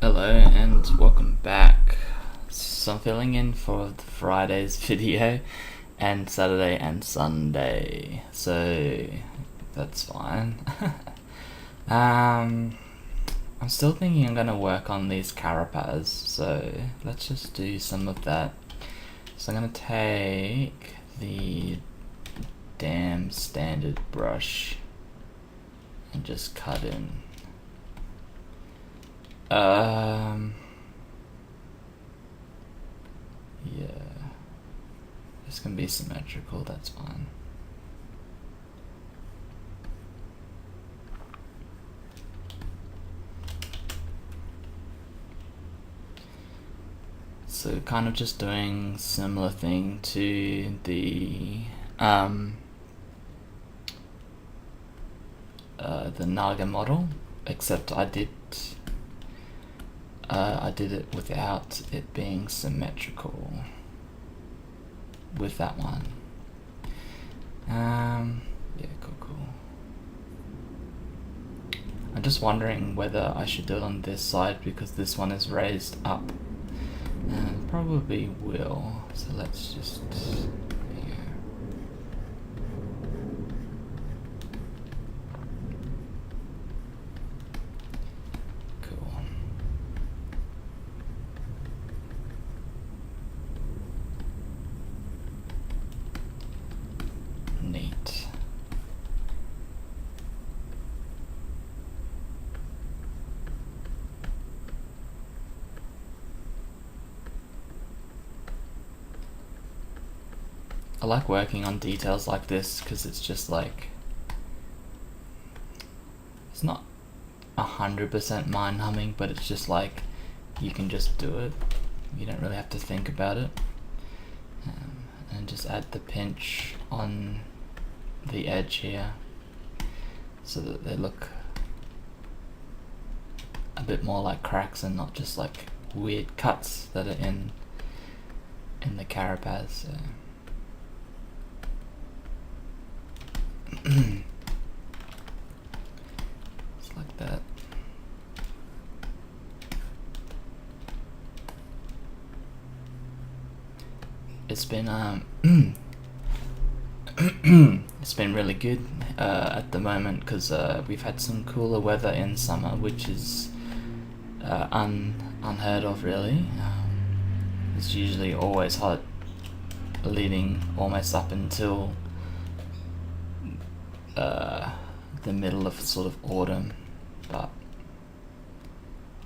Hello and welcome back. So I'm filling in for the Friday's video and Saturday and Sunday, so that's fine. I'm still thinking I'm gonna work on these carapaces, so let's just do some of that. So I'm gonna take the damn standard brush and just cut in. Yeah, it's gonna be symmetrical, that's fine. So kind of just doing similar thing to the Naga model, except I did it without it being symmetrical with that one. Yeah, cool. I'm just wondering whether I should do it on this side because this one is raised up. Probably will. So let's just neat. I like working on details like this because it's just like, it's not 100% mind numbing, but it's just like you can just do it. You don't really have to think about it. And just add the pinch on the edge here so that they look a bit more like cracks and not just like weird cuts that are in the carapace. So. Just like that. It's been it's been really good at the moment because we've had some cooler weather in summer, which is unheard of really. It's usually always hot leading almost up until the middle of sort of autumn, but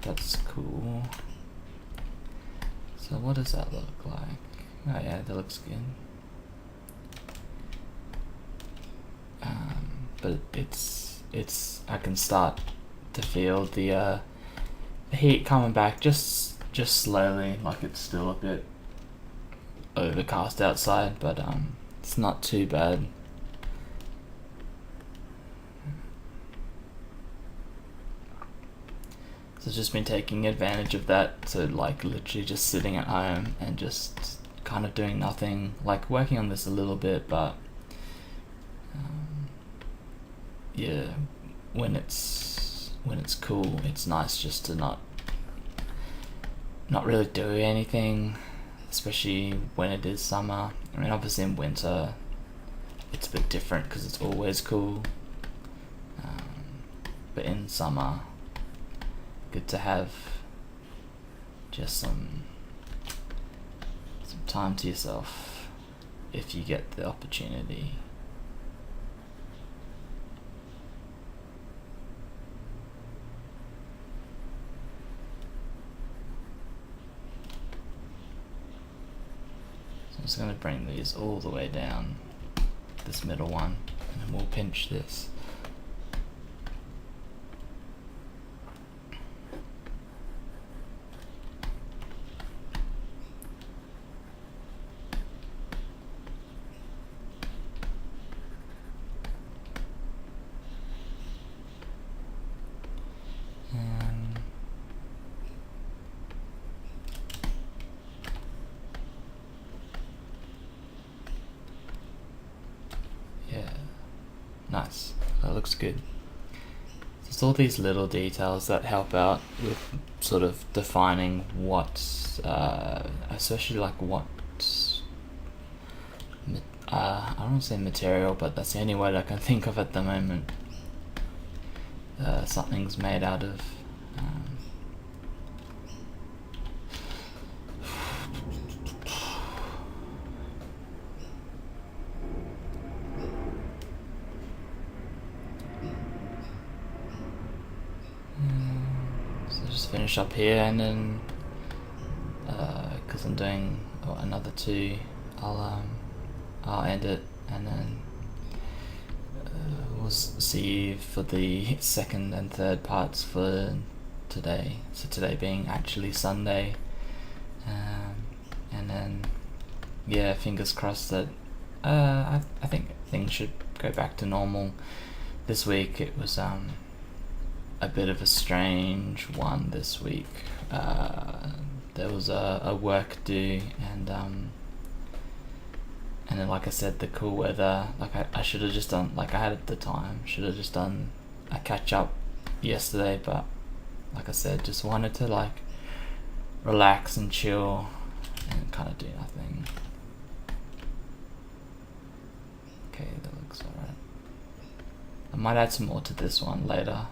that's cool. So what does that look like? Oh yeah, that looks good. But it's I can start to feel the heat coming back just slowly. Like it's still a bit overcast outside, but it's not too bad. So I've just been taking advantage of that, so like literally just sitting at home and just kind of doing nothing, like working on this a little bit, but yeah, when it's cool, it's nice just to not really do anything, especially when it is summer. I mean, obviously in winter it's a bit different because it's always cool, but in summer, good to have just some time to yourself if you get the opportunity. So I'm just going to bring these all the way down, this middle one, and then we'll pinch this. Nice, that looks good. it's all these little details that help out with sort of defining what, especially like what, I don't want to say material, but that's the only word I can think of at the moment. Something's made out of. So just finish up here, and then because I'm doing another 2, I'll end it, and then we'll see you for the second and third parts for today. So today being actually Sunday, and then yeah, fingers crossed that I think things should go back to normal. This week it was a bit of a strange one this week. There was a work due, and then like I said, the cool weather, like I should have just done, like I had at the time, should have just done a catch up yesterday, but like I said, just wanted to like relax and chill and kind of do nothing. Okay, that looks alright. I might add some more to this one later,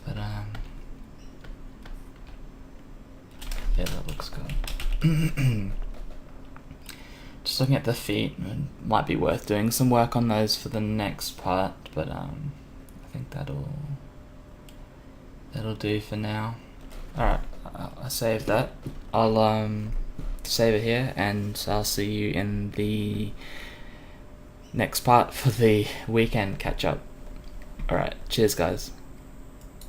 but yeah, that looks good. Just looking at the feet, it might be worth doing some work on those for the next part, but I think that'll do for now. Alright, I'll save that. I'll save it here, and I'll see you in the next part for the weekend catch up. Alright, cheers guys.